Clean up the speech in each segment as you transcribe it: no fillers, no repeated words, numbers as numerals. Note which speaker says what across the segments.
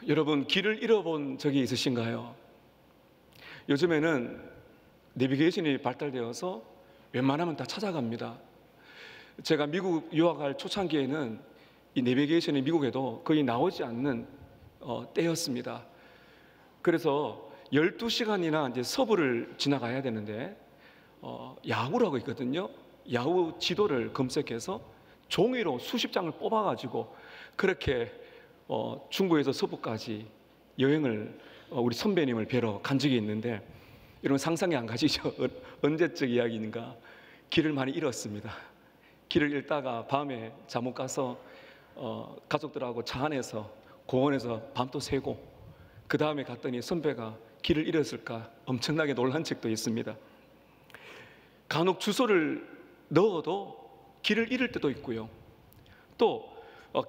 Speaker 1: 여러분, 길을 잃어본 적이 있으신가요? 요즘에는 내비게이션이 발달되어서 웬만하면 다 찾아갑니다. 제가 미국 유학할 초창기에는 이 내비게이션이 미국에도 거의 나오지 않는 때였습니다. 그래서 12시간이나 이제 서부를 지나가야 되는데 야후라고 있거든요. 야후 지도를 검색해서 종이로 수십 장을 뽑아가지고 그렇게 중부에서 서부까지 여행을 우리 선배님을 뵈러 간 적이 있는데, 여러분 상상이 안 가시죠? 언제적 이야기인가? 길을 많이 잃었습니다. 길을 잃다가 밤에 잠 못 가서 가족들하고 차 안에서 공원에서 밤도 새고, 그 다음에 갔더니 선배가 길을 잃었을까 엄청나게 놀란 적도 있습니다. 간혹 주소를 넣어도 길을 잃을 때도 있고요. 또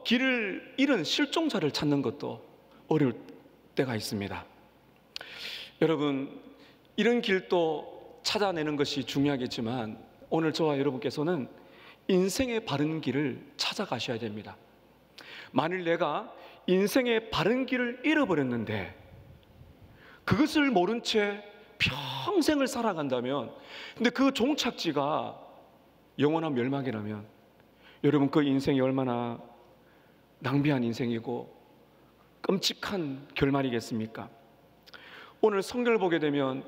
Speaker 1: 길을 잃은 실종자를 찾는 것도 어려울 때가 있습니다. 여러분, 이런 길도 찾아내는 것이 중요하겠지만 오늘 저와 여러분께서는 인생의 바른 길을 찾아가셔야 됩니다. 만일 내가 인생의 바른 길을 잃어버렸는데 그것을 모른 채 평생을 살아간다면, 근데 그 종착지가 영원한 멸망이라면 여러분, 그 인생이 얼마나 낭비한 인생이고 끔찍한 결말이겠습니까? 오늘 성경을 보게 되면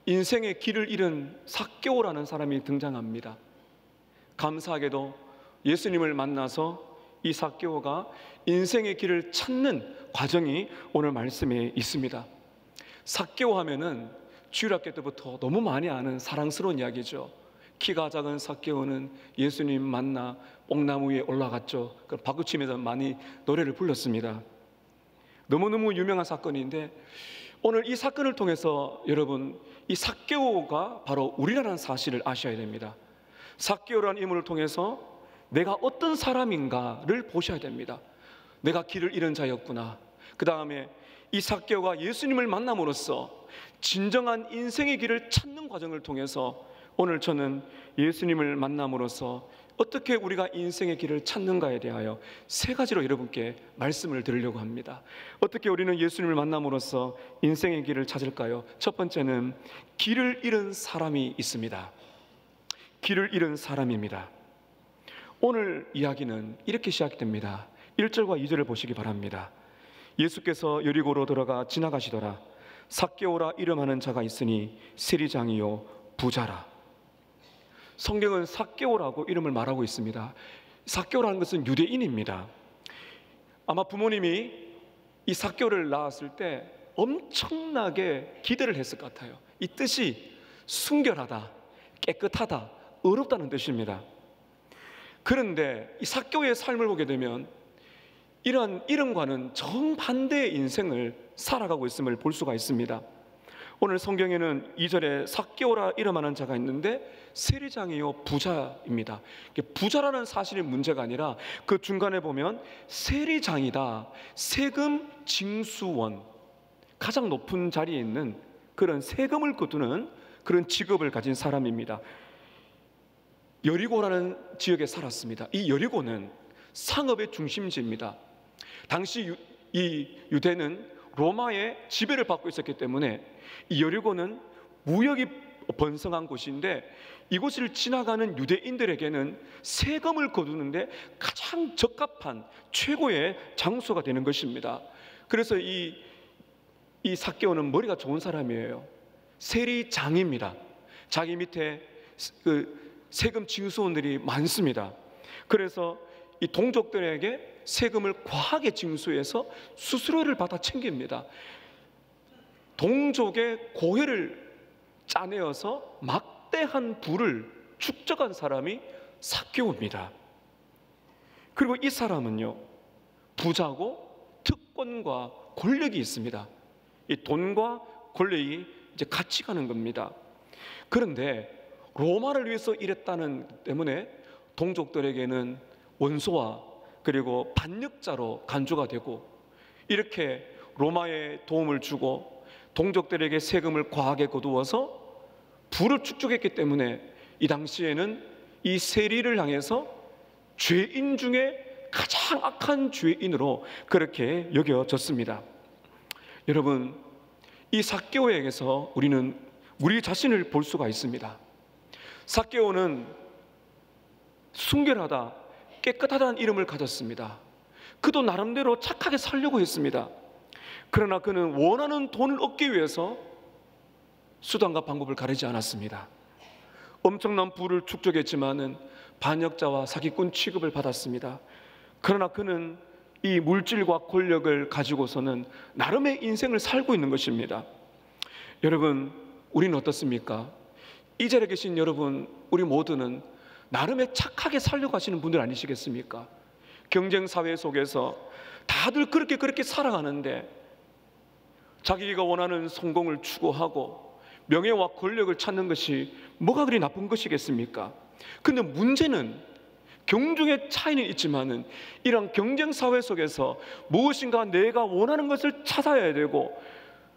Speaker 1: 인생의 길을 잃은 삭개오라는 사람이 등장합니다. 감사하게도 예수님을 만나서 이 삭개오가 인생의 길을 찾는 과정이 오늘 말씀에 있습니다. 삭개오 하면은 주일학교 때부터 너무 많이 아는 사랑스러운 이야기죠. 키가 작은 삭개오는 예수님 만나 뽕나무 위에 올라갔죠. 박수치면서 많이 노래를 불렀습니다. 너무너무 유명한 사건인데 오늘 이 사건을 통해서 여러분, 이 삭개오가 바로 우리라는 사실을 아셔야 됩니다. 삭개오라는 인물을 통해서 내가 어떤 사람인가를 보셔야 됩니다. 내가 길을 잃은 자였구나. 그 다음에 이 삭개오가 예수님을 만남으로써 진정한 인생의 길을 찾는 과정을 통해서 오늘 저는 예수님을 만남으로써 어떻게 우리가 인생의 길을 찾는가에 대하여 세 가지로 여러분께 말씀을 드리려고 합니다. 어떻게 우리는 예수님을 만남으로써 인생의 길을 찾을까요? 첫 번째는 길을 잃은 사람이 있습니다. 길을 잃은 사람입니다. 오늘 이야기는 이렇게 시작됩니다. 1절과 2절을 보시기 바랍니다. 예수께서 여리고로 들어가 지나가시더라. 삭개오라 이름하는 자가 있으니 세리장이요 부자라. 성경은 삭개오라고 이름을 말하고 있습니다. 삭개오라는 것은 유대인입니다. 아마 부모님이 이 삭개오를 낳았을 때 엄청나게 기대를 했을 것 같아요. 이 뜻이 순결하다, 깨끗하다, 의롭다는 뜻입니다. 그런데 이 삭개오의 삶을 보게 되면 이런 이름과는 정반대의 인생을 살아가고 있음을 볼 수가 있습니다. 오늘 성경에는 2절에 삭개오라 이름하는 자가 있는데 세리장이요 부자입니다. 부자라는 사실이 문제가 아니라 그 중간에 보면 세리장이다, 세금 징수원, 가장 높은 자리에 있는 그런 세금을 거두는 그런 직업을 가진 사람입니다. 여리고라는 지역에 살았습니다. 이 여리고는 상업의 중심지입니다. 당시 이 유대는 로마의 지배를 받고 있었기 때문에 이 여리고는 무역이 번성한 곳인데 이곳을 지나가는 유대인들에게는 세금을 거두는데 가장 적합한 최고의 장소가 되는 것입니다. 그래서 이 삭개오는 머리가 좋은 사람이에요. 세리장입니다. 자기 밑에 세금 징수원들이 많습니다. 그래서 이 동족들에게 세금을 과하게 징수해서 수수료를 받아 챙깁니다. 동족의 고혜를 짜내어서 막대한 부를 축적한 사람이 삭개오입니다. 그리고 이 사람은요, 부자고 특권과 권력이 있습니다. 이 돈과 권력이 이제 같이 가는 겁니다. 그런데 로마를 위해서 일했다는 때문에 동족들에게는 원소와 그리고 반역자로 간주가 되고, 이렇게 로마에 도움을 주고 동족들에게 세금을 과하게 거두어서 부를 축적했기 때문에 이 당시에는 이 세리를 향해서 죄인 중에 가장 악한 죄인으로 그렇게 여겨졌습니다. 여러분, 이 삭개오에게서 우리는 우리 자신을 볼 수가 있습니다. 삭개오는 순결하다, 깨끗하다는 이름을 가졌습니다. 그도 나름대로 착하게 살려고 했습니다. 그러나 그는 원하는 돈을 얻기 위해서 수단과 방법을 가리지 않았습니다. 엄청난 부를 축적했지만은 반역자와 사기꾼 취급을 받았습니다. 그러나 그는 이 물질과 권력을 가지고서는 나름의 인생을 살고 있는 것입니다. 여러분, 우리는 어떻습니까? 이 자리에 계신 여러분, 우리 모두는 나름의 착하게 살려고 하시는 분들 아니시겠습니까? 경쟁사회 속에서 다들 그렇게 살아가는데 자기가 원하는 성공을 추구하고 명예와 권력을 찾는 것이 뭐가 그리 나쁜 것이겠습니까? 근데 문제는 경중의 차이는 있지만은 이런 경쟁사회 속에서 무엇인가 내가 원하는 것을 찾아야 되고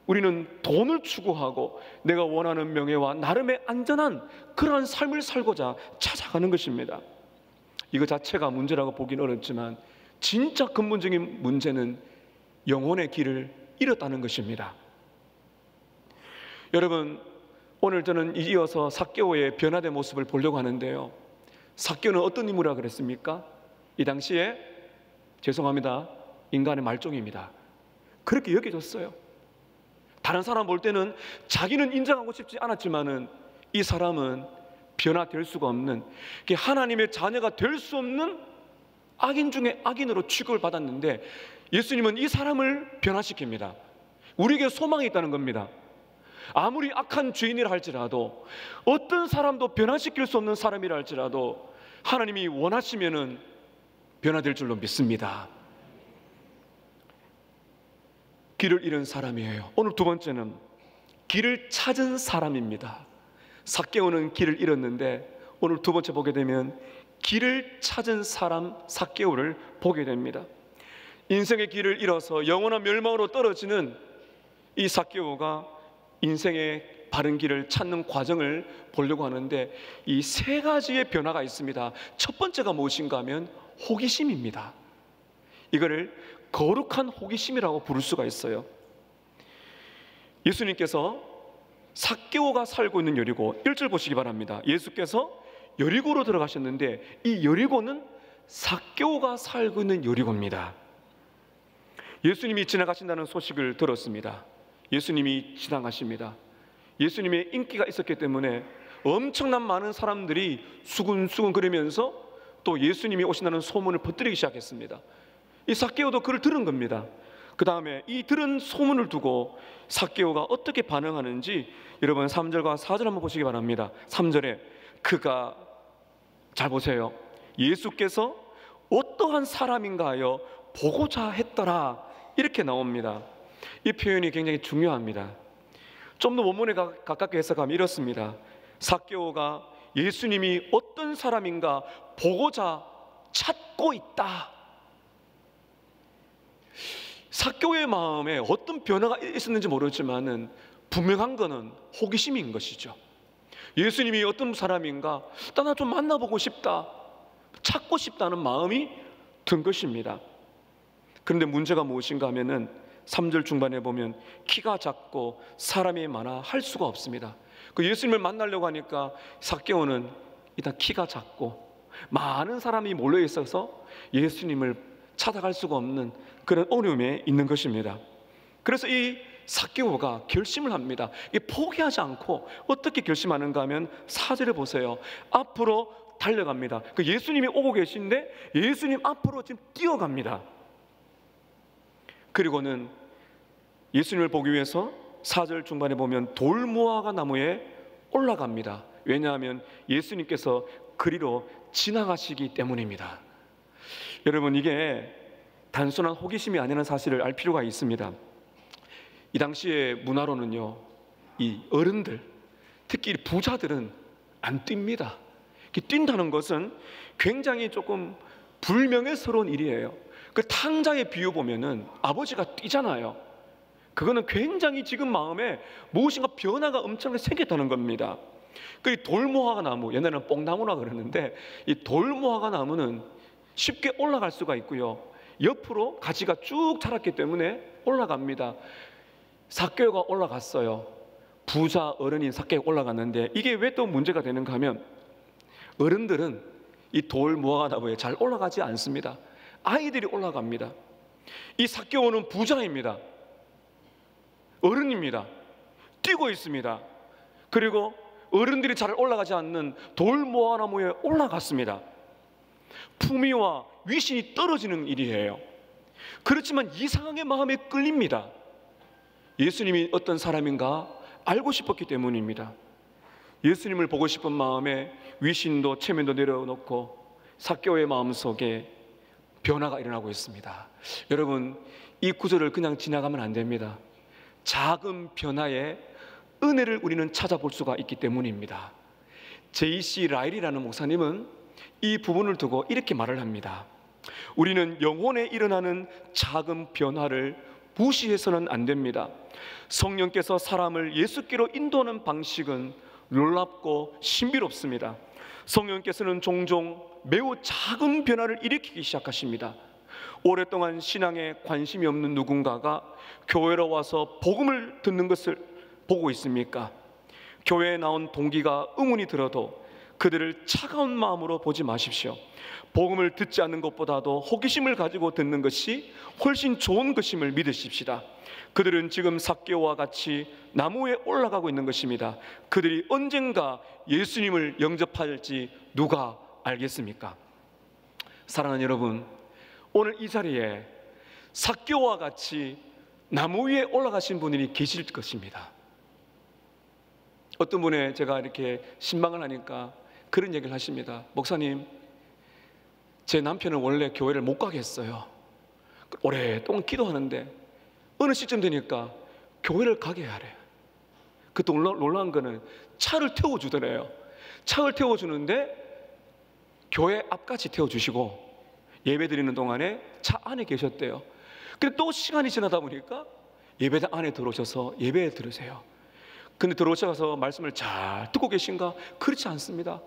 Speaker 1: 우리는 돈을 추구하고 내가 원하는 명예와 나름의 안전한 그러한 삶을 살고자 찾아가는 것입니다. 이거 자체가 문제라고 보기는 어렵지만 진짜 근본적인 문제는 영혼의 길을 잃었다는 것입니다. 여러분, 오늘 저는 이어서 삭개오의 변화된 모습을 보려고 하는데요, 삭개오는 어떤 인물이라고 그랬습니까? 이 당시에 죄송합니다, 인간의 말종입니다. 그렇게 여겨졌어요. 다른 사람 볼 때는 자기는 인정하고 싶지 않았지만은 이 사람은 변화될 수가 없는, 하나님의 자녀가 될 수 없는 악인 중에 악인으로 취급을 받았는데 예수님은 이 사람을 변화시킵니다. 우리에게 소망이 있다는 겁니다. 아무리 악한 죄인이라 할지라도, 어떤 사람도 변화시킬 수 없는 사람이라 할지라도 하나님이 원하시면은 변화될 줄로 믿습니다. 길을 잃은 사람이에요. 오늘 두 번째는 길을 찾은 사람입니다. 삭개오는 길을 잃었는데 오늘 두 번째 보게 되면 길을 찾은 사람 삭개오를 보게 됩니다. 인생의 길을 잃어서 영원한 멸망으로 떨어지는 이 삭개오가 인생의 바른 길을 찾는 과정을 보려고 하는데 이 세 가지의 변화가 있습니다. 첫 번째가 무엇인가 하면 호기심입니다. 이거를 거룩한 호기심이라고 부를 수가 있어요. 예수님께서 삭개오가 살고 있는 여리고 1절 보시기 바랍니다. 예수께서 여리고로 들어가셨는데 이 여리고는 삭개오가 살고 있는 여리고입니다. 예수님이 지나가신다는 소식을 들었습니다. 예수님이 지나가십니다. 예수님의 인기가 있었기 때문에 엄청난 많은 사람들이 수근수근 거리면서 또 예수님이 오신다는 소문을 퍼뜨리기 시작했습니다. 이 삭개오도 그를 들은 겁니다. 그 다음에 이 들은 소문을 두고 삭개오가 어떻게 반응하는지 여러분 3절과 4절 한번 보시기 바랍니다. 3절에 그가, 잘 보세요, 예수께서 어떠한 사람인가 하여 보고자 했더라, 이렇게 나옵니다. 이 표현이 굉장히 중요합니다. 좀 더 원문에 가깝게 해석하면 이렇습니다. 삭개오가 예수님이 어떤 사람인가 보고자 찾고 있다. 삭개오의 마음에 어떤 변화가 있었는지 모르지만은 분명한 것은 호기심인 것이죠. 예수님이 어떤 사람인가, 나 좀 만나보고 싶다, 찾고 싶다는 마음이 든 것입니다. 그런데 문제가 무엇인가 하면은 3절 중반에 보면 키가 작고 사람이 많아 할 수가 없습니다. 그 예수님을 만나려고 하니까 삭개오는 일단 키가 작고 많은 사람이 몰려 있어서 예수님을 찾아갈 수가 없는 그런 어려움에 있는 것입니다. 그래서 이 삭개오가 결심을 합니다. 포기하지 않고 어떻게 결심하는가 하면 4절에 보세요. 앞으로 달려갑니다. 그 예수님이 오고 계신데 예수님 앞으로 지금 뛰어갑니다. 그리고는 예수님을 보기 위해서 4절 중반에 보면 돌무화과 나무에 올라갑니다. 왜냐하면 예수님께서 그리로 지나가시기 때문입니다. 여러분, 이게 단순한 호기심이 아니라는 사실을 알 필요가 있습니다. 이 당시의 문화로는요, 이 어른들, 특히 부자들은 안 뜁니다. 뛴다는 것은 굉장히 조금 불명예스러운 일이에요. 그 탕자의 비유 보면은 아버지가 뛰잖아요. 그거는 굉장히 지금 마음에 무엇인가 변화가 엄청나게 생겼다는 겁니다. 그 돌무화과 나무, 옛날에는 뽕나무라 그러는데 이 돌무화과 나무는 쉽게 올라갈 수가 있고요, 옆으로 가지가 쭉 자랐기 때문에 올라갑니다. 삭개오가 올라갔어요. 부자 어른인 삭개오가 올라갔는데 이게 왜 또 문제가 되는가 하면 어른들은 이 돌 무화과나무에 잘 올라가지 않습니다. 아이들이 올라갑니다. 이 삭개오는 부자입니다. 어른입니다. 뛰고 있습니다. 그리고 어른들이 잘 올라가지 않는 돌 무화과나무에 올라갔습니다. 품위와 위신이 떨어지는 일이에요. 그렇지만 이상하게 마음에 끌립니다. 예수님이 어떤 사람인가 알고 싶었기 때문입니다. 예수님을 보고 싶은 마음에 위신도 체면도 내려놓고 삭개오의 마음속에 변화가 일어나고 있습니다. 여러분, 이 구절을 그냥 지나가면 안 됩니다. 작은 변화에 은혜를 우리는 찾아볼 수가 있기 때문입니다. J.C. 라일이라는 목사님은 이 부분을 두고 이렇게 말을 합니다. 우리는 영혼에 일어나는 작은 변화를 무시해서는 안 됩니다. 성령께서 사람을 예수께로 인도하는 방식은 놀랍고 신비롭습니다. 성령께서는 종종 매우 작은 변화를 일으키기 시작하십니다. 오랫동안 신앙에 관심이 없는 누군가가 교회로 와서 복음을 듣는 것을 보고 있습니까? 교회에 나온 동기가 의문이 들어도 그들을 차가운 마음으로 보지 마십시오. 복음을 듣지 않는 것보다도 호기심을 가지고 듣는 것이 훨씬 좋은 것임을 믿으십시다. 그들은 지금 삭개오와 같이 나무에 올라가고 있는 것입니다. 그들이 언젠가 예수님을 영접할지 누가 알겠습니까? 사랑하는 여러분, 오늘 이 자리에 삭개오와 같이 나무 위에 올라가신 분들이 계실 것입니다. 어떤 분의 제가 이렇게 신방을 하니까 그런 얘기를 하십니다. 목사님, 제 남편은 원래 교회를 못 가게 했어요. 오랫동안 기도하는데 어느 시점 되니까 교회를 가게 하래요. 그때 놀라운 거는 차를 태워주더래요. 차를 태워주는데 교회 앞까지 태워주시고 예배 드리는 동안에 차 안에 계셨대요. 근데 또 시간이 지나다 보니까 예배당 안에 들어오셔서 예배에 들으세요. 근데 들어오셔서 말씀을 잘 듣고 계신가? 그렇지 않습니다.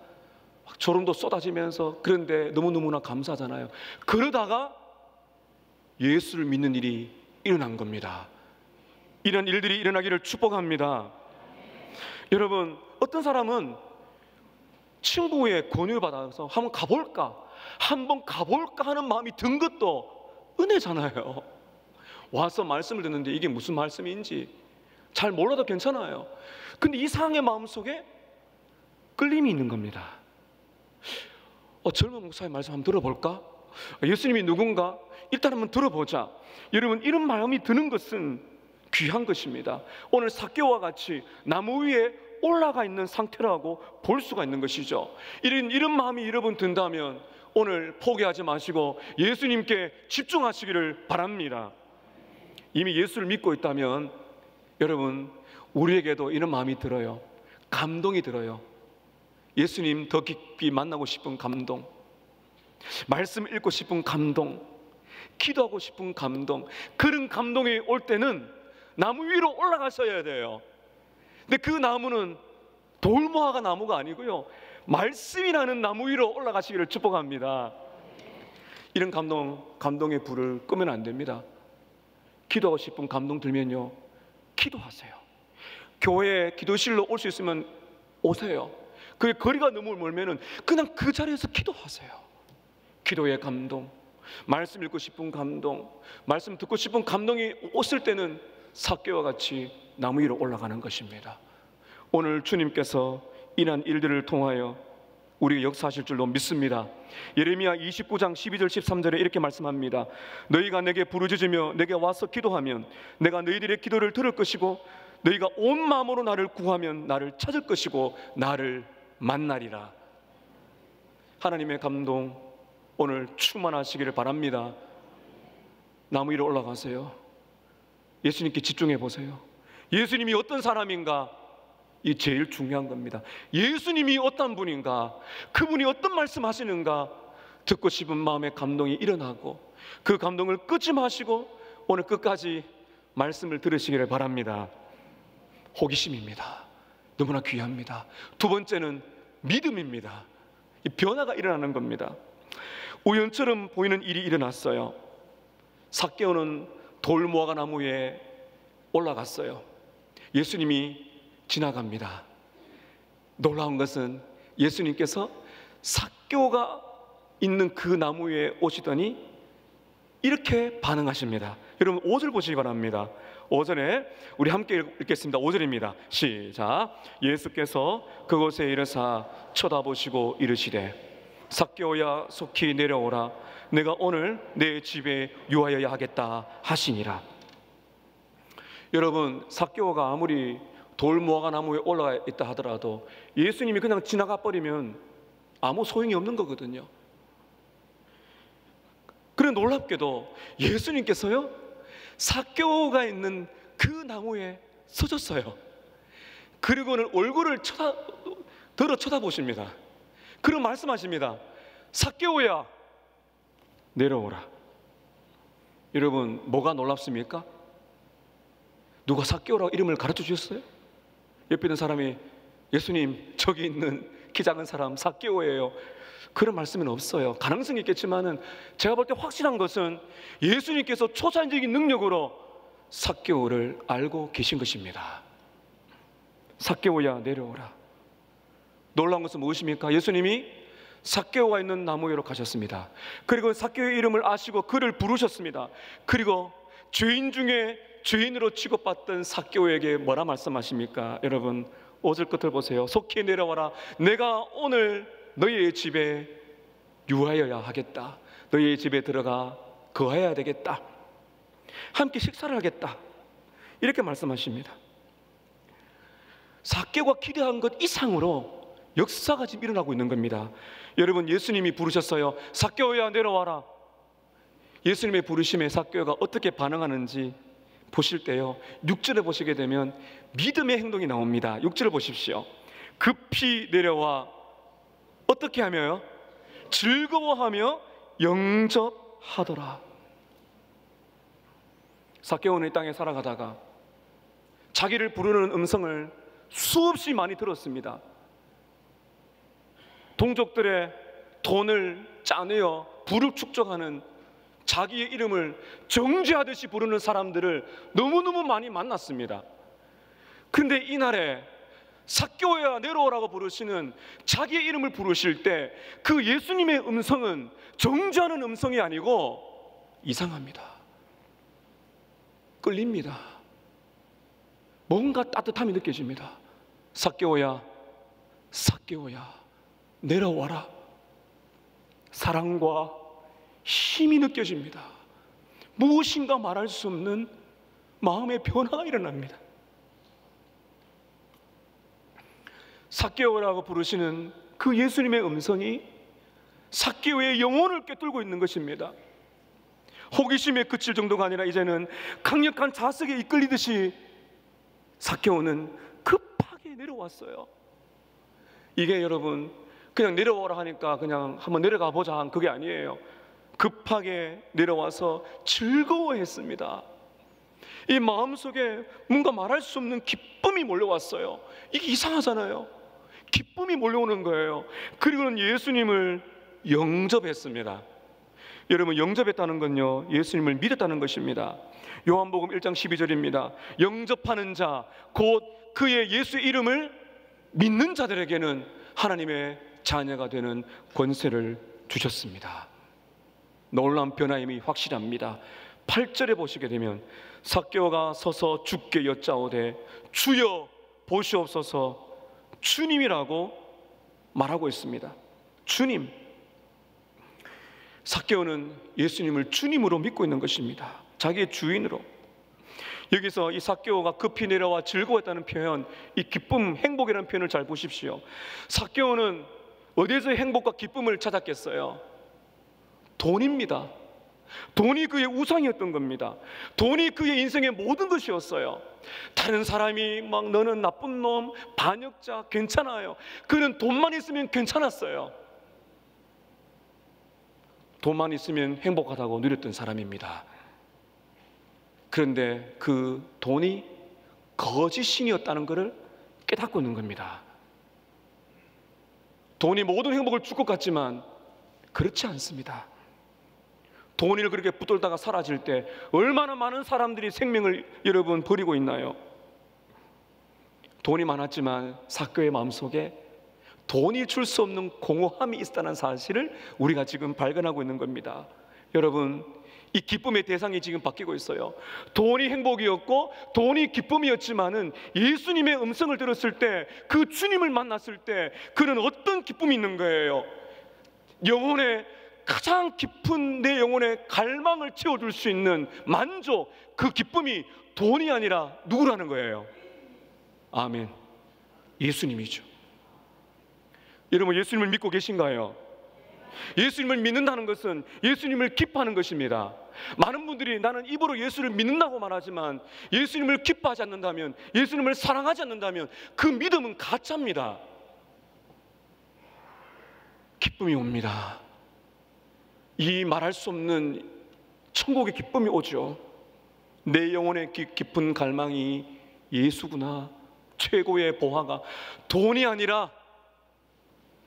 Speaker 1: 막 졸음도 쏟아지면서, 그런데 너무너무나 감사하잖아요. 그러다가 예수를 믿는 일이 일어난 겁니다. 이런 일들이 일어나기를 축복합니다. 여러분, 어떤 사람은 친구의 권유를 받아서 한번 가볼까 하는 마음이 든 것도 은혜잖아요. 와서 말씀을 듣는데 이게 무슨 말씀인지 잘 몰라도 괜찮아요. 근데 이 사람의 마음속에 끌림이 있는 겁니다. 젊은 목사의 말씀 한번 들어볼까? 예수님이 누군가? 일단 한번 들어보자. 여러분, 이런 마음이 드는 것은 귀한 것입니다. 오늘 삭개오와 같이 나무 위에 올라가 있는 상태라고 볼 수가 있는 것이죠. 이런 마음이 여러분 든다면 오늘 포기하지 마시고 예수님께 집중하시기를 바랍니다. 이미 예수를 믿고 있다면 여러분, 우리에게도 이런 마음이 들어요. 감동이 들어요. 예수님 더 깊이 만나고 싶은 감동, 말씀 읽고 싶은 감동, 기도하고 싶은 감동, 그런 감동이 올 때는 나무 위로 올라가셔야 돼요. 근데 그 나무는 돌무화과 나무가 아니고요, 말씀이라는 나무 위로 올라가시기를 축복합니다. 이런 감동의 불을 끄면 안 됩니다. 기도하고 싶은 감동 들면요, 기도하세요. 교회 기도실로 올 수 있으면 오세요. 그 거리가 너무 멀면은 그냥 그 자리에서 기도하세요. 기도의 감동, 말씀 읽고 싶은 감동, 말씀 듣고 싶은 감동이 왔을 때는 삭개오와 같이 나무 위로 올라가는 것입니다. 오늘 주님께서 이러한 일들을 통하여 우리가 역사하실 줄로 믿습니다. 예레미야 29장 12절 13절에 이렇게 말씀합니다. 너희가 내게 부르짖으며 내게 와서 기도하면 내가 너희들의 기도를 들을 것이고 너희가 온 마음으로 나를 구하면 나를 찾을 것이고 나를 만나리라. 하나님의 감동 오늘 충만하시기를 바랍니다. 나무 위로 올라가세요. 예수님께 집중해 보세요. 예수님이 어떤 사람인가, 이 제일 중요한 겁니다. 예수님이 어떤 분인가, 그분이 어떤 말씀 하시는가 듣고 싶은 마음의 감동이 일어나고 그 감동을 끊지 마시고 오늘 끝까지 말씀을 들으시기를 바랍니다. 호기심입니다. 너무나 귀합니다. 두 번째는 믿음입니다. 이 변화가 일어나는 겁니다. 우연처럼 보이는 일이 일어났어요. 삭개오는 돌무화과 나무에 올라갔어요. 예수님이 지나갑니다. 놀라운 것은 예수님께서 삭개오가 있는 그 나무 위에 오시더니 이렇게 반응하십니다. 여러분 5절 보시기 바랍니다. 5절에 우리 함께 읽겠습니다. 5절입니다. 시작. 예수께서 그곳에 이르사 쳐다보시고 이르시되 삭개오야 속히 내려오라. 내가 오늘 내 집에 유하여야 하겠다 하시니라. 여러분, 삭개오가 아무리 돌무화과 나무에 올라가 있다 하더라도 예수님이 그냥 지나가 버리면 아무 소용이 없는 거거든요. 그런 놀랍게도 예수님께서요 삭개오가 있는 그 나무에 서졌어요. 그리고는 얼굴을 들어 쳐다보십니다. 그리고 말씀하십니다. 삭개오야 내려오라. 여러분, 뭐가 놀랍습니까? 누가 삭개오라고 이름을 가르쳐 주셨어요? 옆에 있는 사람이 예수님 저기 있는 키 작은 사람 삭개오예요. 그런 말씀은 없어요. 가능성이 있겠지만은 제가 볼 때 확실한 것은 예수님께서 초자연적인 능력으로 삭개오를 알고 계신 것입니다. 삭개오야 내려오라. 놀라운 것은 무엇입니까? 예수님이 삭개오가 있는 나무 위로 가셨습니다. 그리고 삭개오의 이름을 아시고 그를 부르셨습니다. 그리고 죄인 중에 죄인으로 취급받던 삭개오에게 뭐라 말씀하십니까? 여러분 5절 끝을 보세요. 속히 내려와라. 내가 오늘 너희의 집에 유하여야 하겠다. 너희의 집에 들어가 거해야 되겠다. 함께 식사를 하겠다. 이렇게 말씀하십니다. 삭개오가 기대한 것 이상으로 역사가 지금 일어나고 있는 겁니다. 여러분, 예수님이 부르셨어요. 삭개오야 내려와라. 예수님의 부르심에 삭개오가 어떻게 반응하는지 보실 때요 6절에 보시게 되면 믿음의 행동이 나옵니다. 6절을 보십시오. 급히 내려와 어떻게 하며요? 즐거워하며 영접하더라. 삭개오는 이 땅에 살아가다가 자기를 부르는 음성을 수없이 많이 들었습니다. 동족들의 돈을 짜내어 부를 축적하는 자기의 이름을 정죄하듯이 부르는 사람들을 너무너무 많이 만났습니다. 그런데 이날에 삭개오야 내려오라고 부르시는 자기의 이름을 부르실 때 그 예수님의 음성은 정죄하는 음성이 아니고 이상합니다. 끌립니다. 뭔가 따뜻함이 느껴집니다. 삭개오야, 삭개오야 내려와라. 사랑과 힘이 느껴집니다. 무엇인가 말할 수 없는 마음의 변화가 일어납니다. 삭개오라고 부르시는 그 예수님의 음성이 삭개오의 영혼을 꿰뚫고 있는 것입니다. 호기심에 그칠 정도가 아니라 이제는 강력한 자석에 이끌리듯이 삭개오는 급하게 내려왔어요. 이게 여러분 그냥 내려오라 하니까 그냥 한번 내려가 보자 한 그게 아니에요. 급하게 내려와서 즐거워했습니다. 이 마음속에 뭔가 말할 수 없는 기쁨이 몰려왔어요. 이게 이상하잖아요. 기쁨이 몰려오는 거예요. 그리고는 예수님을 영접했습니다. 여러분, 영접했다는 건요 예수님을 믿었다는 것입니다. 요한복음 1장 12절입니다. 영접하는 자, 곧 그의 예수의 이름을 믿는 자들에게는 하나님의 자녀가 되는 권세를 주셨습니다. 놀라운 변화임이 확실합니다. 8절에 보시게 되면 삭개오가 서서 주께 여짜오되 주여 보시옵소서. 주님이라고 말하고 있습니다. 주님. 삭개오는 예수님을 주님으로 믿고 있는 것입니다. 자기의 주인으로. 여기서 이 삭개오가 급히 내려와 즐거웠다는 표현, 이 기쁨, 행복이라는 표현을 잘 보십시오. 삭개오는 어디서 행복과 기쁨을 찾았겠어요? 돈입니다. 돈이 그의 우상이었던 겁니다. 돈이 그의 인생의 모든 것이었어요. 다른 사람이 막 너는 나쁜 놈, 반역자, 괜찮아요. 그는 돈만 있으면 괜찮았어요. 돈만 있으면 행복하다고 누렸던 사람입니다. 그런데 그 돈이 거짓신이었다는 것을 깨닫고 있는 겁니다. 돈이 모든 행복을 줄 것 같지만 그렇지 않습니다. 돈을 그렇게 붙들다가 사라질 때 얼마나 많은 사람들이 생명을 여러분 버리고 있나요? 돈이 많았지만 삭개오의 마음속에 돈이 줄 수 없는 공허함이 있었다는 사실을 우리가 지금 발견하고 있는 겁니다. 여러분, 이 기쁨의 대상이 지금 바뀌고 있어요. 돈이 행복이었고 돈이 기쁨이었지만은 예수님의 음성을 들었을 때, 그 주님을 만났을 때 그는 어떤 기쁨이 있는 거예요? 영혼의 가장 깊은 내 영혼의 갈망을 채워줄 수 있는 만족, 그 기쁨이 돈이 아니라 누구라는 거예요? 아멘. 예수님이죠. 여러분, 예수님을 믿고 계신가요? 예수님을 믿는다는 것은 예수님을 기뻐하는 것입니다. 많은 분들이 나는 입으로 예수를 믿는다고 말하지만 예수님을 기뻐하지 않는다면, 예수님을 사랑하지 않는다면 그 믿음은 가짜입니다. 기쁨이 옵니다. 이 말할 수 없는 천국의 기쁨이 오죠. 내 영혼의 깊은 갈망이 예수구나. 최고의 보화가 돈이 아니라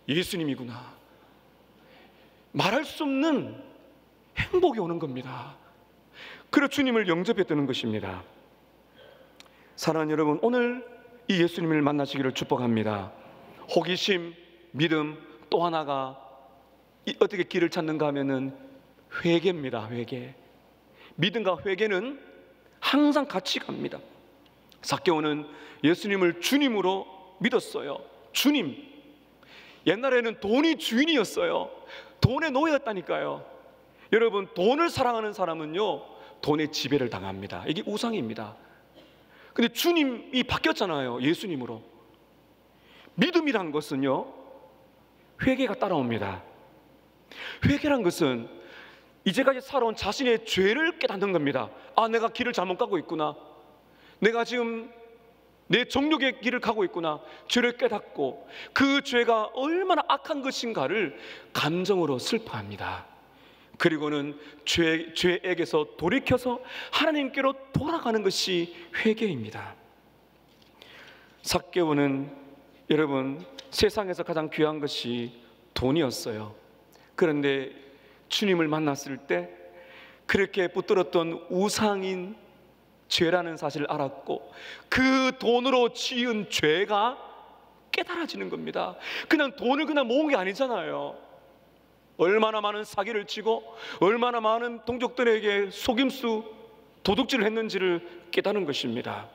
Speaker 1: 예수님이구나. 말할 수 없는 행복이 오는 겁니다. 그래서 주님을 영접했다는 것입니다. 사랑하는 여러분, 오늘 이 예수님을 만나시기를 축복합니다. 호기심, 믿음, 또 하나가 어떻게 길을 찾는가 하면은 회개입니다. 회개. 믿음과 회개는 항상 같이 갑니다. 삭개오는 예수님을 주님으로 믿었어요. 주님. 옛날에는 돈이 주인이었어요. 돈의 노예였다니까요. 여러분, 돈을 사랑하는 사람은요, 돈의 지배를 당합니다. 이게 우상입니다. 근데 주님이 바뀌었잖아요. 예수님으로. 믿음이란 것은요, 회개가 따라옵니다. 회개란 것은 이제까지 살아온 자신의 죄를 깨닫는 겁니다. 아, 내가 길을 잘못 가고 있구나. 내가 지금 내 정욕의 길을 가고 있구나. 죄를 깨닫고 그 죄가 얼마나 악한 것인가를 감정으로 슬퍼합니다. 그리고는 죄에게서 돌이켜서 하나님께로 돌아가는 것이 회개입니다. 삭개오는 여러분, 세상에서 가장 귀한 것이 돈이었어요. 그런데 주님을 만났을 때 그렇게 붙들었던 우상인 죄라는 사실을 알았고, 그 돈으로 지은 죄가 깨달아지는 겁니다. 그냥 돈을 그냥 모은 게 아니잖아요. 얼마나 많은 사기를 치고 얼마나 많은 동족들에게 속임수, 도둑질을 했는지를 깨닫는 것입니다.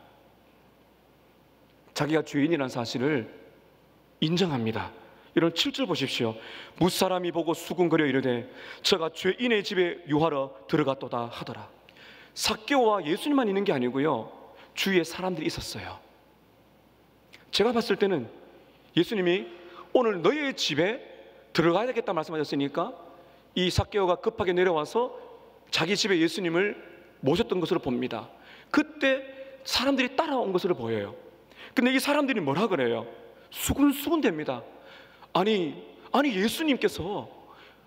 Speaker 1: 자기가 죄인이라는 사실을 인정합니다. 이런 7절 보십시오. 무사람이 보고 수군거려 이르되 저가 죄인의 집에 유하러 들어갔도다 하더라. 삭개오와 예수님만 있는 게 아니고요, 주위에 사람들이 있었어요. 제가 봤을 때는 예수님이 오늘 너의 집에 들어가야 되겠다 말씀하셨으니까 이 삭개오가 급하게 내려와서 자기 집에 예수님을 모셨던 것으로 봅니다. 그때 사람들이 따라온 것으로 보여요. 근데 이 사람들이 뭐라 그래요? 수군수군댑니다. 아니 예수님께서,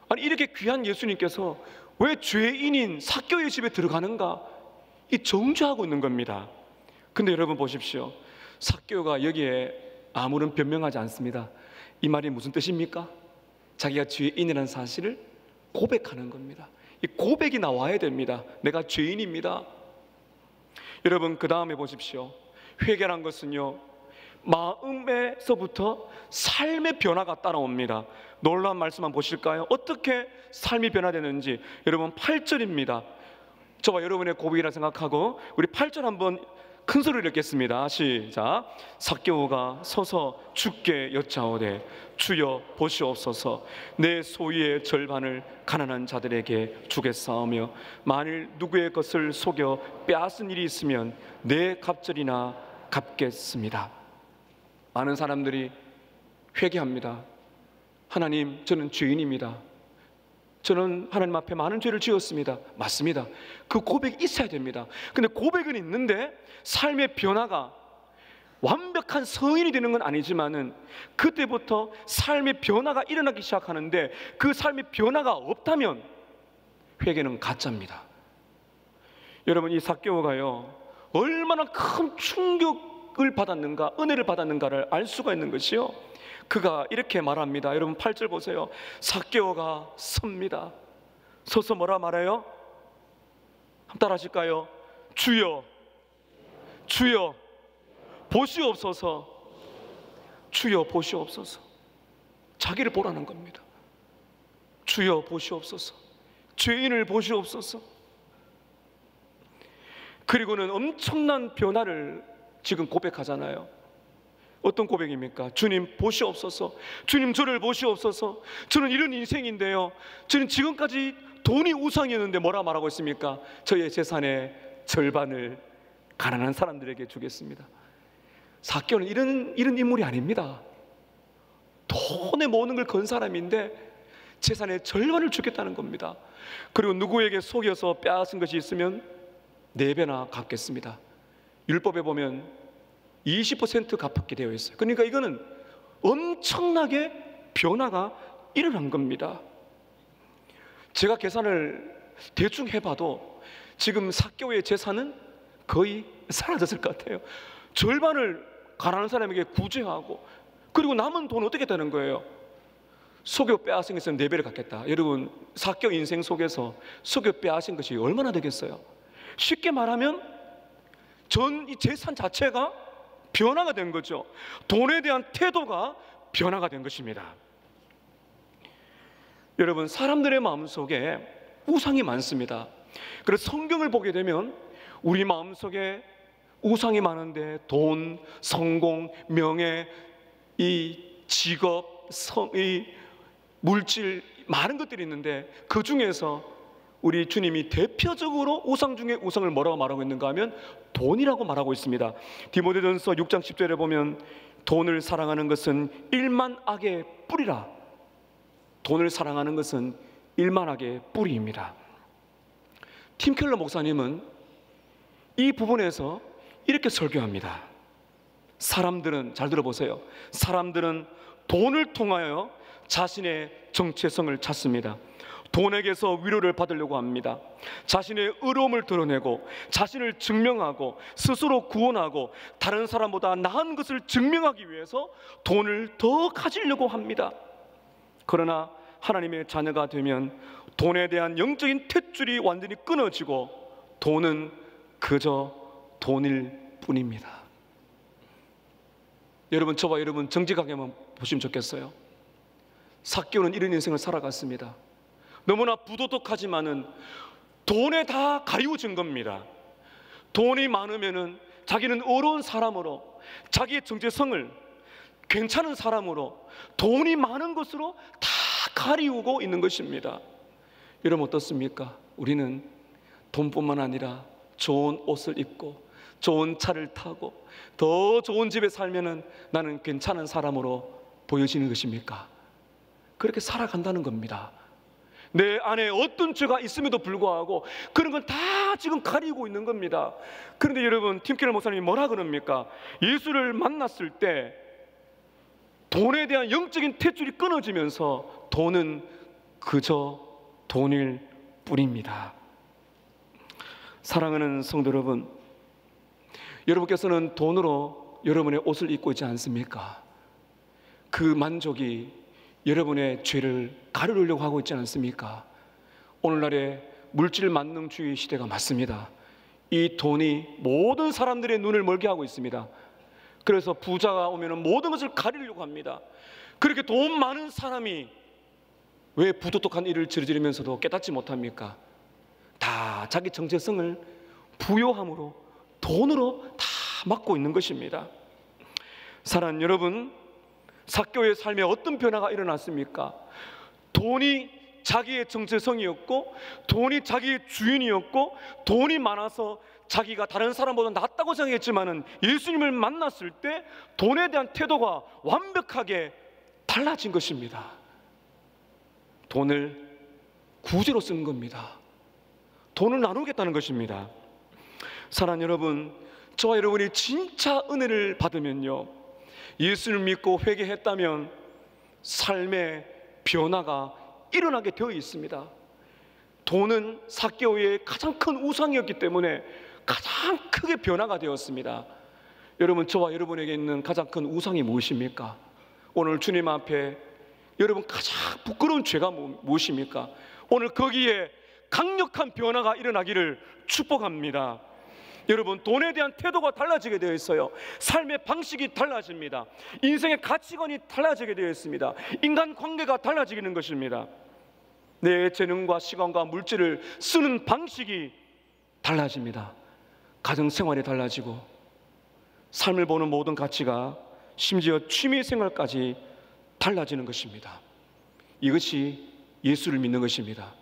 Speaker 1: 아니 이렇게 귀한 예수님께서 왜 죄인인 삭개오의 집에 들어가는가? 이 정죄하고 있는 겁니다. 근데 여러분 보십시오. 삭개오가 여기에 아무런 변명하지 않습니다. 이 말이 무슨 뜻입니까? 자기가 죄인이라는 사실을 고백하는 겁니다. 이 고백이 나와야 됩니다. 내가 죄인입니다. 여러분, 그 다음에 보십시오. 회개란 것은요, 마음에서부터 삶의 변화가 따라옵니다. 놀라운 말씀 한번 보실까요? 어떻게 삶이 변화되는지. 여러분, 8절입니다. 저와 여러분의 고백이라 생각하고 우리 8절 한번 큰 소리를 읽겠습니다. 시작. 삭개오가 서서 주께 여짜오되 주여 보시옵소서, 내 소유의 절반을 가난한 자들에게 주겠사오며 만일 누구의 것을 속여 빼앗은 일이 있으면 내 갑절이나 갚겠습니다. 많은 사람들이 회개합니다. 하나님, 저는 죄인입니다. 저는 하나님 앞에 많은 죄를 지었습니다. 맞습니다. 그 고백이 있어야 됩니다. 근데 고백은 있는데 삶의 변화가 완벽한 성인이 되는 건 아니지만은 그때부터 삶의 변화가 일어나기 시작하는데 그 삶의 변화가 없다면 회개는 가짜입니다. 여러분, 이 삭개오가요, 얼마나 큰 충격을 받았는가, 은혜를 받았는가를 알 수가 있는 것이요, 그가 이렇게 말합니다. 여러분 8절 보세요. 삭개오가 섭니다. 서서 뭐라 말해요? 한번 따라 하실까요? 주여, 주여 보시옵소서. 주여 보시옵소서. 자기를 보라는 겁니다. 주여 보시옵소서. 죄인을 보시옵소서. 그리고는 엄청난 변화를 지금 고백하잖아요. 어떤 고백입니까? 주님 보시옵소서. 주님 저를 보시옵소서. 저는 이런 인생인데요, 저는 지금까지 돈이 우상이었는데 뭐라 말하고 있습니까? 저의 재산의 절반을 가난한 사람들에게 주겠습니다. 삭개오는 이런 인물이 아닙니다. 돈에 모든 걸 건 사람인데 재산의 절반을 주겠다는 겁니다. 그리고 누구에게 속여서 빼앗은 것이 있으면 4배나 갚겠습니다. 율법에 보면 20% 갚게 되어 있어요. 그러니까 이거는 엄청나게 변화가 일어난 겁니다. 제가 계산을 대충 해봐도 지금 삭개오의 재산은 거의 사라졌을 것 같아요. 절반을 가난한 사람에게 구제하고, 그리고 남은 돈 어떻게 되는 거예요? 속여 빼앗은 것은 4배를 갚겠다. 여러분, 삭개오 인생 속에서 속여 빼앗은 것이 얼마나 되겠어요? 쉽게 말하면 전 이 재산 자체가 변화가 된 거죠. 돈에 대한 태도가 변화가 된 것입니다. 여러분, 사람들의 마음속에 우상이 많습니다. 그래서 성경을 보게 되면 우리 마음속에 우상이 많은데 돈, 성공, 명예, 이 직업, 이 물질, 많은 것들이 있는데 그 중에서 우리 주님이 대표적으로 우상 중에 우상을 뭐라고 말하고 있는가 하면 돈이라고 말하고 있습니다. 디모데전서 6장 10절에 보면 돈을 사랑하는 것은 일만악의 뿌리라. 돈을 사랑하는 것은 일만악의 뿌리입니다. 팀 켈러 목사님은 이 부분에서 이렇게 설교합니다. 사람들은, 잘 들어보세요, 사람들은 돈을 통하여 자신의 정체성을 찾습니다. 돈에게서 위로를 받으려고 합니다. 자신의 의로움을 드러내고 자신을 증명하고 스스로 구원하고 다른 사람보다 나은 것을 증명하기 위해서 돈을 더 가지려고 합니다. 그러나 하나님의 자녀가 되면 돈에 대한 영적인 탯줄이 완전히 끊어지고 돈은 그저 돈일 뿐입니다. 여러분, 저와 여러분 정직하게 한번 보시면 좋겠어요. 삭개오는 이런 인생을 살아갔습니다. 너무나 부도덕하지만은 돈에 다 가리워진 겁니다. 돈이 많으면은 자기는 어려운 사람으로, 자기의 정체성을 괜찮은 사람으로, 돈이 많은 것으로 다 가리우고 있는 것입니다. 여러분 어떻습니까? 우리는 돈뿐만 아니라 좋은 옷을 입고 좋은 차를 타고 더 좋은 집에 살면은 나는 괜찮은 사람으로 보여지는 것입니까? 그렇게 살아간다는 겁니다. 내 안에 어떤 죄가 있음에도 불구하고 그런 건 다 지금 가리고 있는 겁니다. 그런데 여러분, 팀 켈러 목사님이 뭐라 그럽니까? 예수를 만났을 때 돈에 대한 영적인 탯줄이 끊어지면서 돈은 그저 돈일 뿐입니다. 사랑하는 성도 여러분, 여러분께서는 돈으로 여러분의 옷을 입고 있지 않습니까? 그 만족이 여러분의 죄를 가르려고 하고 있지 않습니까? 오늘날의 물질 만능주의 시대가 맞습니다. 이 돈이 모든 사람들의 눈을 멀게 하고 있습니다. 그래서 부자가 오면 모든 것을 가리려고 합니다. 그렇게 돈 많은 사람이 왜 부도덕한 일을 저지르면서도 깨닫지 못합니까? 다 자기 정체성을 부요함으로, 돈으로 다 막고 있는 것입니다. 사랑하는 여러분, 삭개오의 삶에 어떤 변화가 일어났습니까? 돈이 자기의 정체성이었고, 돈이 자기의 주인이었고, 돈이 많아서 자기가 다른 사람보다 낫다고 생각했지만은 예수님을 만났을 때 돈에 대한 태도가 완벽하게 달라진 것입니다. 돈을 구제로 쓰는 겁니다. 돈을 나누겠다는 것입니다. 사랑하는 여러분, 저와 여러분이 진짜 은혜를 받으면요, 예수를 믿고 회개했다면 삶의 변화가 일어나게 되어 있습니다. 돈은 삭개오의 가장 큰 우상이었기 때문에 가장 크게 변화가 되었습니다. 여러분, 저와 여러분에게 있는 가장 큰 우상이 무엇입니까? 오늘 주님 앞에 여러분 가장 부끄러운 죄가 무엇입니까? 오늘 거기에 강력한 변화가 일어나기를 축복합니다. 여러분, 돈에 대한 태도가 달라지게 되어 있어요. 삶의 방식이 달라집니다. 인생의 가치관이 달라지게 되어 있습니다. 인간관계가 달라지는 것입니다. 내 재능과 시간과 물질을 쓰는 방식이 달라집니다. 가정생활이 달라지고 삶을 보는 모든 가치가, 심지어 취미생활까지 달라지는 것입니다. 이것이 예수를 믿는 것입니다.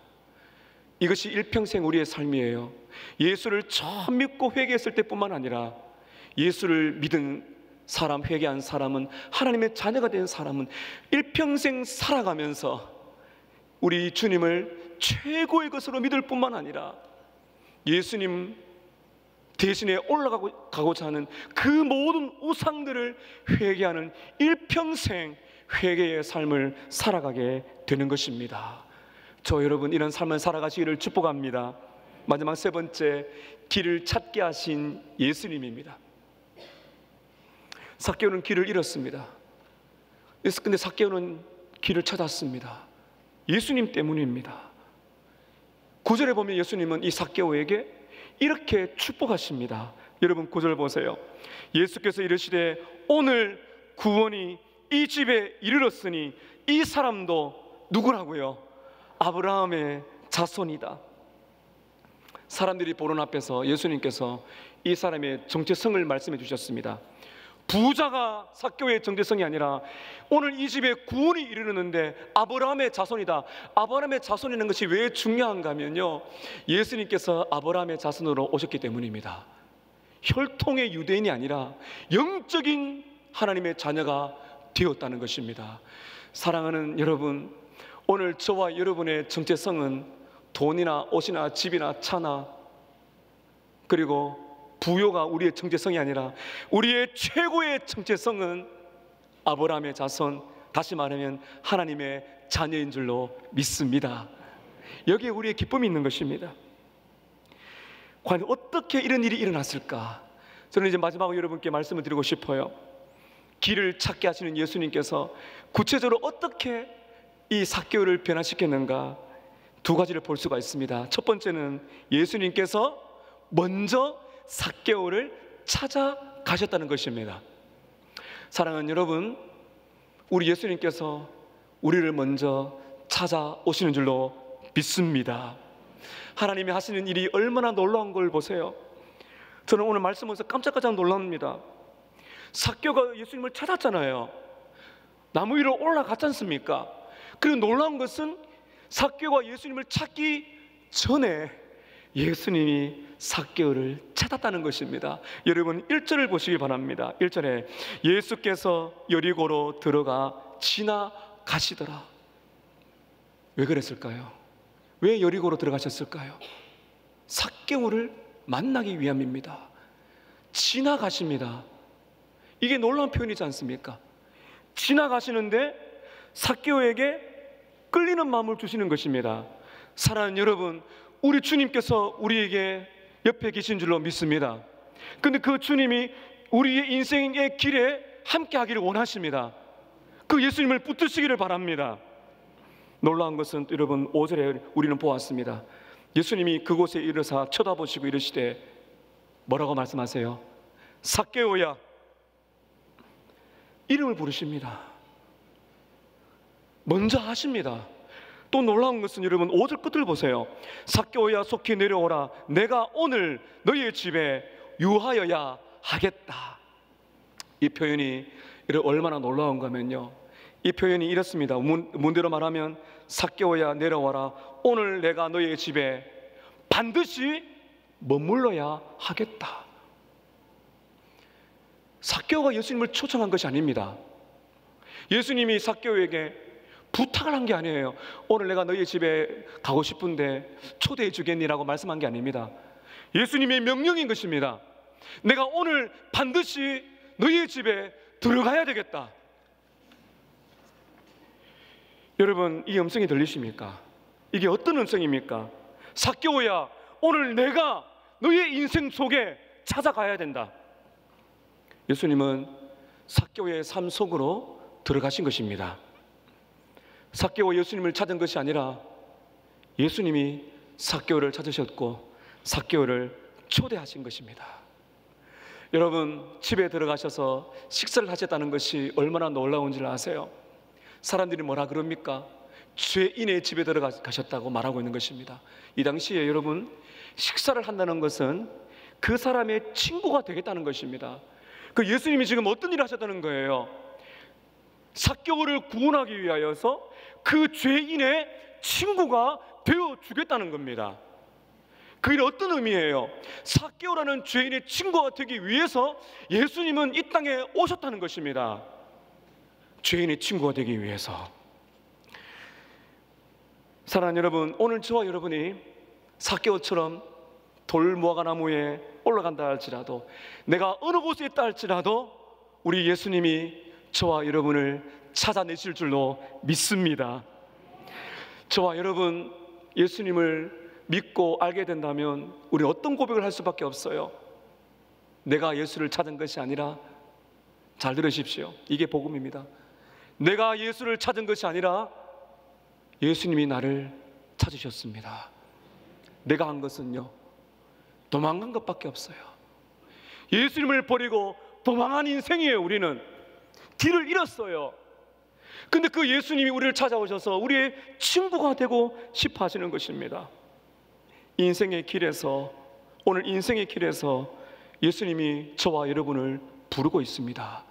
Speaker 1: 이것이 일평생 우리의 삶이에요. 예수를 처음 믿고 회개했을 때뿐만 아니라 예수를 믿은 사람, 회개한 사람은, 하나님의 자녀가 된 사람은 일평생 살아가면서 우리 주님을 최고의 것으로 믿을 뿐만 아니라 예수님 대신에 올라가고자 하는 그 모든 우상들을 회개하는 일평생 회개의 삶을 살아가게 되는 것입니다. 저 여러분, 이런 삶을 살아가시기를 축복합니다. 마지막 세 번째, 길을 찾게 하신 예수님입니다. 삭개오는 길을 잃었습니다. 그런데 삭개오는 길을 찾았습니다. 예수님 때문입니다. 9절에 보면 예수님은 이 삭개오에게 이렇게 축복하십니다. 여러분, 9절 보세요. 예수께서 이르시되 오늘 구원이 이 집에 이르렀으니 이 사람도 누구라고요? 아브라함의 자손이다. 사람들이 보는 앞에서 예수님께서 이 사람의 정체성을 말씀해 주셨습니다. 부자가 삭개오의 정체성이 아니라 오늘 이 집에 구원이 이르렀는데 아브라함의 자손이다. 아브라함의 자손이라는 것이 왜 중요한가 하면요, 예수님께서 아브라함의 자손으로 오셨기 때문입니다. 혈통의 유대인이 아니라 영적인 하나님의 자녀가 되었다는 것입니다. 사랑하는 여러분, 오늘 저와 여러분의 정체성은 돈이나 옷이나 집이나 차나 그리고 부요가 우리의 정체성이 아니라 우리의 최고의 정체성은 아브라함의 자손, 다시 말하면 하나님의 자녀인 줄로 믿습니다. 여기에 우리의 기쁨이 있는 것입니다. 과연 어떻게 이런 일이 일어났을까? 저는 이제 마지막으로 여러분께 말씀을 드리고 싶어요. 길을 찾게 하시는 예수님께서 구체적으로 어떻게 이 삭개오를 변화시켰는가, 두 가지를 볼 수가 있습니다. 첫 번째는 예수님께서 먼저 삭개오를 찾아가셨다는 것입니다. 사랑하는 여러분, 우리 예수님께서 우리를 먼저 찾아오시는 줄로 믿습니다. 하나님이 하시는 일이 얼마나 놀라운 걸 보세요. 저는 오늘 말씀에서 깜짝깜짝 놀랍니다. 삭개오가 예수님을 찾았잖아요. 나무 위로 올라갔지 않습니까? 그리고 놀라운 것은 삭개오가 예수님을 찾기 전에 예수님이 삭개오를 찾았다는 것입니다. 여러분, 1절을 보시기 바랍니다. 1절에 예수께서 여리고로 들어가 지나가시더라. 왜 그랬을까요? 왜 여리고로 들어가셨을까요? 삭개오를 만나기 위함입니다. 지나가십니다. 이게 놀라운 표현이지 않습니까? 지나가시는데 삭개오에게 끌리는 마음을 주시는 것입니다. 사랑하는 여러분, 우리 주님께서 우리에게 옆에 계신 줄로 믿습니다. 그런데 그 주님이 우리의 인생의 길에 함께 하기를 원하십니다. 그 예수님을 붙드시기를 바랍니다. 놀라운 것은 여러분, 5절에 우리는 보았습니다. 예수님이 그곳에 이르사 쳐다보시고 이르시되 뭐라고 말씀하세요? 삭개오야. 이름을 부르십니다. 먼저 하십니다. 또 놀라운 것은 여러분, 5절 끝을 보세요. 삭개오야 속히 내려오라. 내가 오늘 너희의 집에 유하여야 하겠다. 이 표현이 얼마나 놀라운가 하면요, 이 표현이 이렇습니다. 문대로 말하면 삭개오야 내려와라. 오늘 내가 너희의 집에 반드시 머물러야 하겠다. 삭개오가 예수님을 초청한 것이 아닙니다. 예수님이 삭개오에게 부탁을 한 게 아니에요. 오늘 내가 너희 집에 가고 싶은데 초대해 주겠니라고 말씀한 게 아닙니다. 예수님의 명령인 것입니다. 내가 오늘 반드시 너희의 집에 들어가야 되겠다. 여러분, 이 음성이 들리십니까? 이게 어떤 음성입니까? 삭개오야, 오늘 내가 너희의 인생 속에 찾아가야 된다. 예수님은 삭개오의 삶 속으로 들어가신 것입니다. 삭개오 예수님을 찾은 것이 아니라 예수님이 삭개오를 찾으셨고 삭개오를 초대하신 것입니다. 여러분, 집에 들어가셔서 식사를 하셨다는 것이 얼마나 놀라운 줄 아세요? 사람들이 뭐라 그럽니까? 죄인의 집에 들어가셨다고 말하고 있는 것입니다. 이 당시에 여러분, 식사를 한다는 것은 그 사람의 친구가 되겠다는 것입니다. 그 예수님이 지금 어떤 일을 하셨다는 거예요? 삭개오를 구원하기 위하여서 그 죄인의 친구가 되어 주겠다는 겁니다. 그 일이 어떤 의미예요? 삭개오라는 죄인의 친구가 되기 위해서 예수님은 이 땅에 오셨다는 것입니다. 죄인의 친구가 되기 위해서. 사랑하는 여러분, 오늘 저와 여러분이 삭개오처럼 돌무화과 나무에 올라간다 할지라도, 내가 어느 곳에 있다 할지라도 우리 예수님이 저와 여러분을 찾아내실 줄로 믿습니다. 저와 여러분, 예수님을 믿고 알게 된다면 우리는 어떤 고백을 할 수밖에 없어요. 내가 예수를 찾은 것이 아니라, 잘 들으십시오, 이게 복음입니다. 내가 예수를 찾은 것이 아니라 예수님이 나를 찾으셨습니다. 내가 한 것은요, 도망간 것밖에 없어요. 예수님을 버리고 도망한 인생이에요. 우리는 길을 잃었어요. 근데 그 예수님이 우리를 찾아오셔서 우리의 친구가 되고 싶어 하시는 것입니다. 인생의 길에서, 오늘 인생의 길에서 예수님이 저와 여러분을 부르고 있습니다.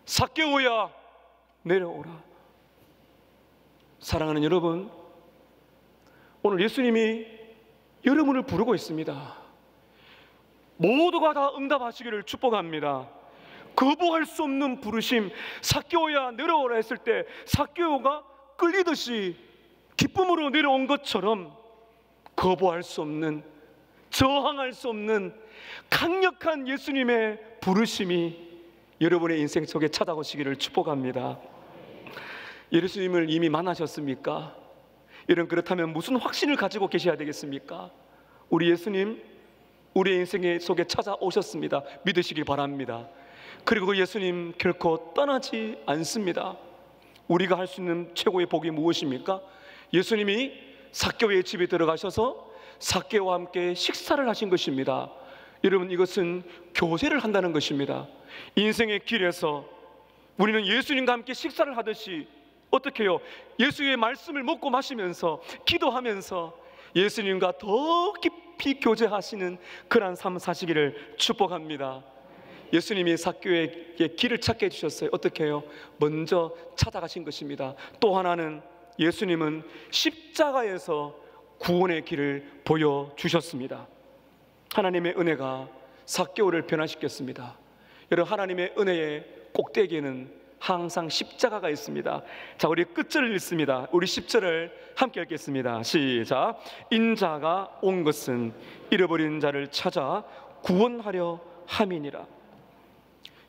Speaker 1: 삭개오야, 내려오라. 사랑하는 여러분, 오늘 예수님이 여러분을 부르고 있습니다. 모두가 다 응답하시기를 축복합니다. 거부할 수 없는 부르심, 삭개오야 내려오라 했을 때 삭개오가 끌리듯이 기쁨으로 내려온 것처럼 거부할 수 없는, 저항할 수 없는 강력한 예수님의 부르심이 여러분의 인생 속에 찾아오시기를 축복합니다. 예수님을 이미 만나셨습니까? 여러분, 그렇다면 무슨 확신을 가지고 계셔야 되겠습니까? 우리 예수님, 우리의 인생 속에 찾아오셨습니다. 믿으시기 바랍니다. 그리고 그 예수님 결코 떠나지 않습니다. 우리가 할 수 있는 최고의 복이 무엇입니까? 예수님이 삭개오의 집에 들어가셔서 삭개오와 함께 식사를 하신 것입니다. 여러분, 이것은 교제를 한다는 것입니다. 인생의 길에서 우리는 예수님과 함께 식사를 하듯이, 어떻게 해요? 예수의 말씀을 먹고 마시면서 기도하면서 예수님과 더 깊이 교제하시는 그러한 삶 사시기를 축복합니다. 예수님이 삭개오에게 길을 찾게 해주셨어요. 어떻게 해요? 먼저 찾아가신 것입니다. 또 하나는 예수님은 십자가에서 구원의 길을 보여주셨습니다. 하나님의 은혜가 삭개오를 변화시켰습니다. 여러분, 하나님의 은혜의 꼭대기에는 항상 십자가가 있습니다. 자, 우리 끝절을 읽습니다. 우리 10절을 함께 읽겠습니다. 시작. 인자가 온 것은 잃어버린 자를 찾아 구원하려 함이니라.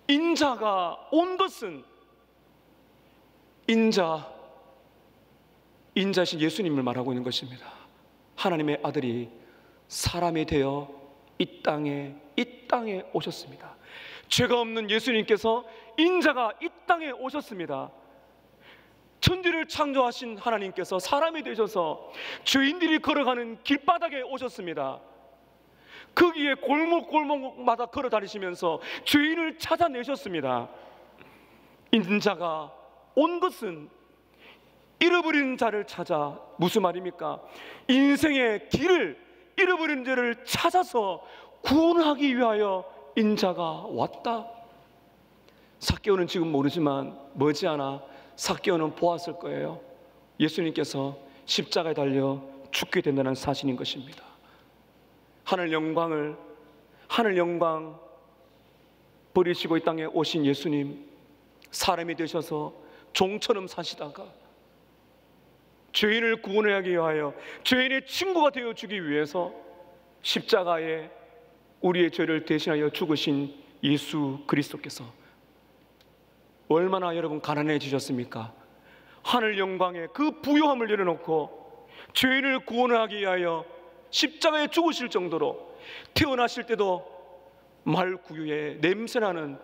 Speaker 1: 인자가 온 것은, 인자신 예수님을 말하고 있는 것입니다. 하나님의 아들이 사람이 되어 이 땅에 오셨습니다. 죄가 없는 예수님께서 인자가 이 땅에 오셨습니다. 천지를 창조하신 하나님께서 사람이 되셔서 죄인들이 걸어가는 길바닥에 오셨습니다. 거기에 골목골목마다 걸어 다니시면서 죄인을 찾아내셨습니다. 인자가 온 것은 잃어버린 자를 찾아, 무슨 말입니까? 인생의 길을 잃어버린 자를 찾아서 구원하기 위하여 인자가 왔다. 삭개오는 지금 모르지만 머지않아 삭개오는 보았을 거예요. 예수님께서 십자가에 달려 죽게 된다는 사실인 것입니다. 하늘 영광 버리시고 이 땅에 오신 예수님, 사람이 되셔서 종처럼 사시다가 죄인을 구원하기 위하여 죄인의 친구가 되어주기 위해서 십자가에 우리의 죄를 대신하여 죽으신 예수 그리스도께서 얼마나 여러분 가난해지셨습니까? 하늘 영광의 그 부요함을 내려놓고 죄인을 구원하기 위하여 십자가에 죽으실 정도로, 태어나실 때도 말구유에 냄새나는,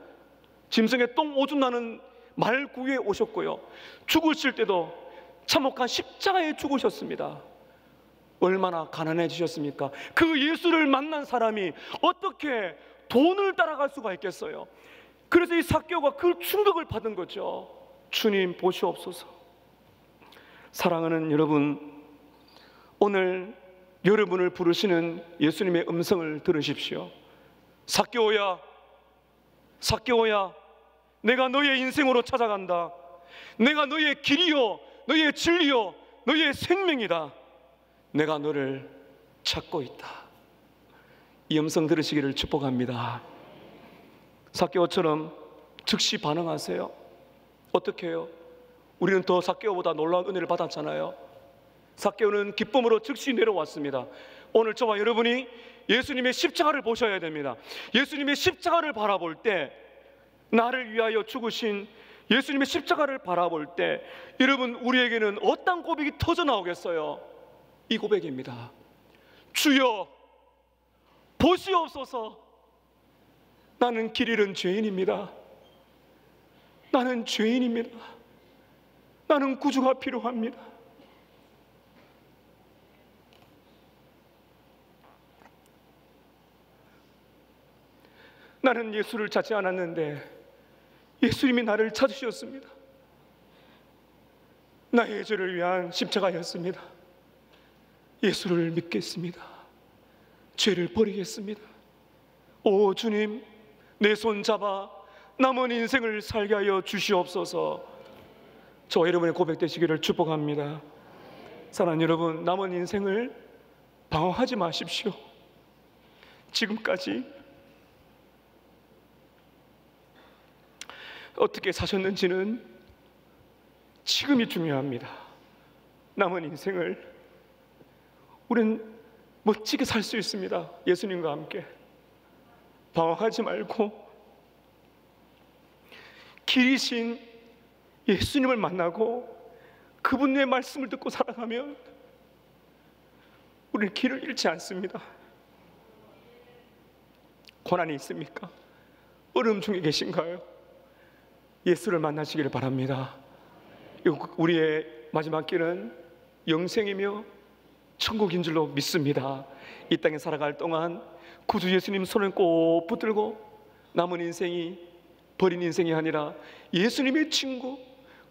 Speaker 1: 짐승의 똥 오줌 나는 말구유에 오셨고요, 죽으실 때도 참혹한 십자가에 죽으셨습니다. 얼마나 가난해지셨습니까? 그 예수를 만난 사람이 어떻게 돈을 따라갈 수가 있겠어요? 그래서 이 삭개오가 그 충격을 받은 거죠. 주님 보시옵소서. 사랑하는 여러분, 오늘 여러분을 부르시는 예수님의 음성을 들으십시오. 삭개오야, 삭개오야, 내가 너의 인생으로 찾아간다. 내가 너의 길이요, 너의 진리요, 너의 생명이다. 내가 너를 찾고 있다. 이 음성 들으시기를 축복합니다. 삭개오처럼 즉시 반응하세요. 어떻게 해요? 우리는 더 삭개오보다 놀라운 은혜를 받았잖아요. 삭개오는 기쁨으로 즉시 내려왔습니다. 오늘 저와 여러분이 예수님의 십자가를 보셔야 됩니다. 예수님의 십자가를 바라볼 때, 나를 위하여 죽으신 예수님의 십자가를 바라볼 때, 여러분, 우리에게는 어떤 고백이 터져 나오겠어요? 이 고백입니다. 주여 보시옵소서. 나는 길 잃은 죄인입니다. 나는 죄인입니다. 나는 구주가 필요합니다. 나는 예수를 찾지 않았는데 예수님이 나를 찾으셨습니다. 나의 죄를 위한 십자가였습니다. 예수를 믿겠습니다. 죄를 버리겠습니다. 오 주님, 내 손 잡아 남은 인생을 살게 하여 주시옵소서. 저와 여러분의 고백 되시기를 축복합니다. 사랑하는 여러분, 남은 인생을 방황하지 마십시오. 지금까지 어떻게 사셨는지는 지금이 중요합니다. 남은 인생을 우리는 멋지게 살 수 있습니다. 예수님과 함께. 방황하지 말고 길이신 예수님을 만나고 그분의 말씀을 듣고 살아가면 우리는 길을 잃지 않습니다. 고난이 있습니까? 어려움 중에 계신가요? 예수를 만나시기를 바랍니다. 우리의 마지막 길은 영생이며 천국인 줄로 믿습니다. 이 땅에 살아갈 동안 구주 예수님 손을 꼭 붙들고 남은 인생이 버린 인생이 아니라 예수님의 친구,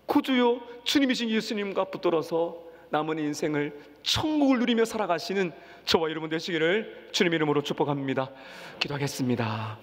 Speaker 1: 구주요 주님이신 예수님과 붙들어서 남은 인생을 천국을 누리며 살아가시는 저와 여러분 되시기를 주님의 이름으로 축복합니다. 기도하겠습니다.